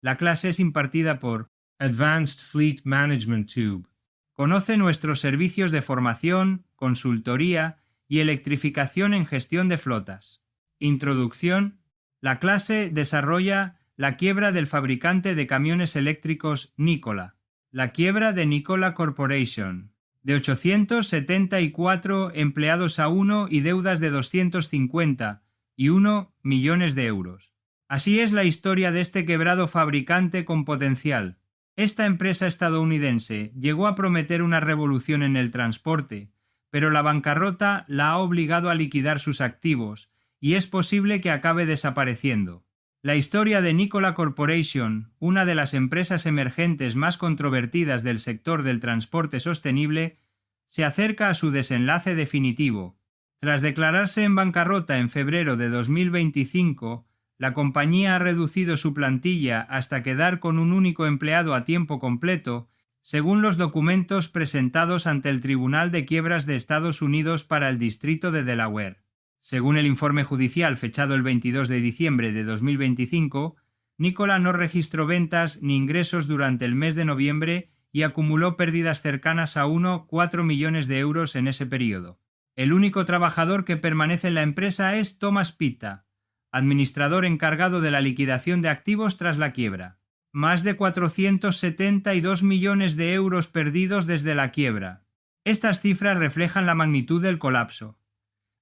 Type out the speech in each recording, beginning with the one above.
La clase es impartida por Advanced Fleet Management Tube. Conoce nuestros servicios de formación, consultoría y electrificación en gestión de flotas. Introducción. La clase desarrolla la quiebra del fabricante de camiones eléctricos Nikola. La quiebra de Nikola Corporation. De 874 empleados a 1 y deudas de 251 millones de euros. Así es la historia de este quebrado fabricante con potencial. Esta empresa estadounidense llegó a prometer una revolución en el transporte, pero la bancarrota la ha obligado a liquidar sus activos y es posible que acabe desapareciendo. La historia de Nikola Corporation, una de las empresas emergentes más controvertidas del sector del transporte sostenible, se acerca a su desenlace definitivo. Tras declararse en bancarrota en febrero de 2025, la compañía ha reducido su plantilla hasta quedar con un único empleado a tiempo completo, según los documentos presentados ante el Tribunal de Quiebras de Estados Unidos para el Distrito de Delaware. Según el informe judicial fechado el 22 de diciembre de 2025, Nikola no registró ventas ni ingresos durante el mes de noviembre y acumuló pérdidas cercanas a 1,4 millones de euros en ese periodo. El único trabajador que permanece en la empresa es Thomas Pitta, administrador encargado de la liquidación de activos tras la quiebra. Más de 472 millones de euros perdidos desde la quiebra. Estas cifras reflejan la magnitud del colapso.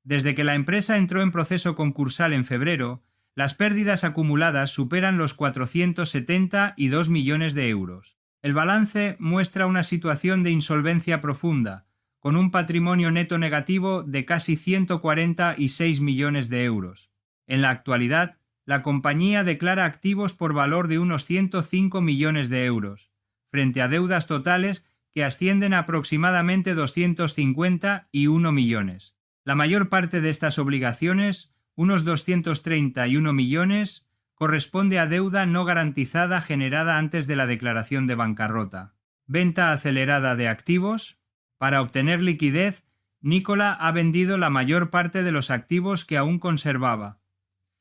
Desde que la empresa entró en proceso concursal en febrero, las pérdidas acumuladas superan los 472 millones de euros. El balance muestra una situación de insolvencia profunda, con un patrimonio neto negativo de casi 146 millones de euros. En la actualidad, la compañía declara activos por valor de unos 105 millones de euros, frente a deudas totales que ascienden a aproximadamente 251 millones. La mayor parte de estas obligaciones, unos 231 millones, corresponde a deuda no garantizada generada antes de la declaración de bancarrota. Venta acelerada de activos. Para obtener liquidez, Nikola ha vendido la mayor parte de los activos que aún conservaba.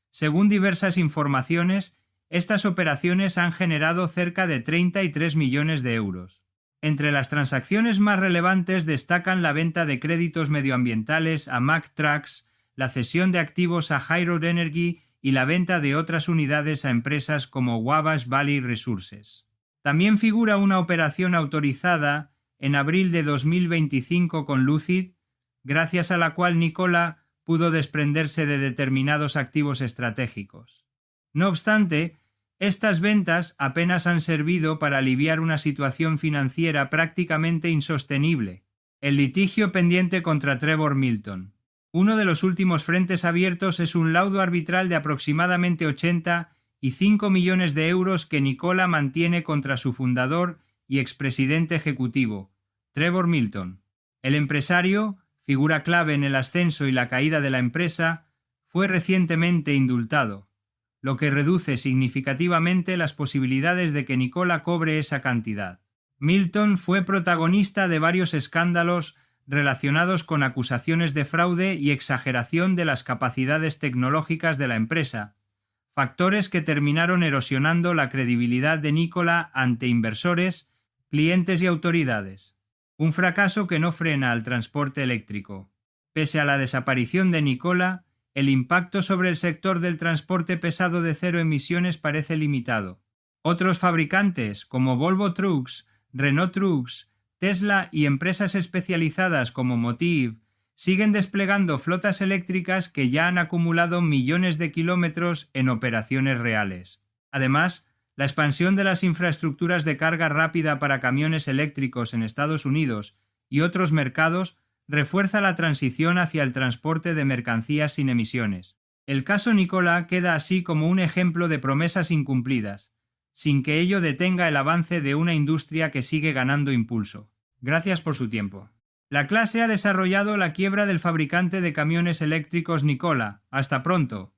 Según diversas informaciones, estas operaciones han generado cerca de 33 millones de euros. Entre las transacciones más relevantes destacan la venta de créditos medioambientales a Mack Trucks, la cesión de activos a High Road Energy y la venta de otras unidades a empresas como Wabash Valley Resources. También figura una operación autorizada en abril de 2025 con Lucid, gracias a la cual Nikola pudo desprenderse de determinados activos estratégicos. No obstante, estas ventas apenas han servido para aliviar una situación financiera prácticamente insostenible. El litigio pendiente contra Trevor Milton. Uno de los últimos frentes abiertos es un laudo arbitral de aproximadamente 85 millones de euros que Nikola mantiene contra su fundador y expresidente ejecutivo, Trevor Milton. El empresario, figura clave en el ascenso y la caída de la empresa, fue recientemente indultado, lo que reduce significativamente las posibilidades de que Nikola cobre esa cantidad. Milton fue protagonista de varios escándalos relacionados con acusaciones de fraude y exageración de las capacidades tecnológicas de la empresa, factores que terminaron erosionando la credibilidad de Nikola ante inversores, clientes y autoridades. Un fracaso que no frena al transporte eléctrico. Pese a la desaparición de Nikola, el impacto sobre el sector del transporte pesado de cero emisiones parece limitado. Otros fabricantes, como Volvo Trucks, Renault Trucks, Tesla y empresas especializadas como Motiv, siguen desplegando flotas eléctricas que ya han acumulado millones de kilómetros en operaciones reales. Además, la expansión de las infraestructuras de carga rápida para camiones eléctricos en Estados Unidos y otros mercados refuerza la transición hacia el transporte de mercancías sin emisiones. El caso Nikola queda así como un ejemplo de promesas incumplidas, sin que ello detenga el avance de una industria que sigue ganando impulso. Gracias por su tiempo. La clase ha desarrollado la quiebra del fabricante de camiones eléctricos Nikola. Hasta pronto.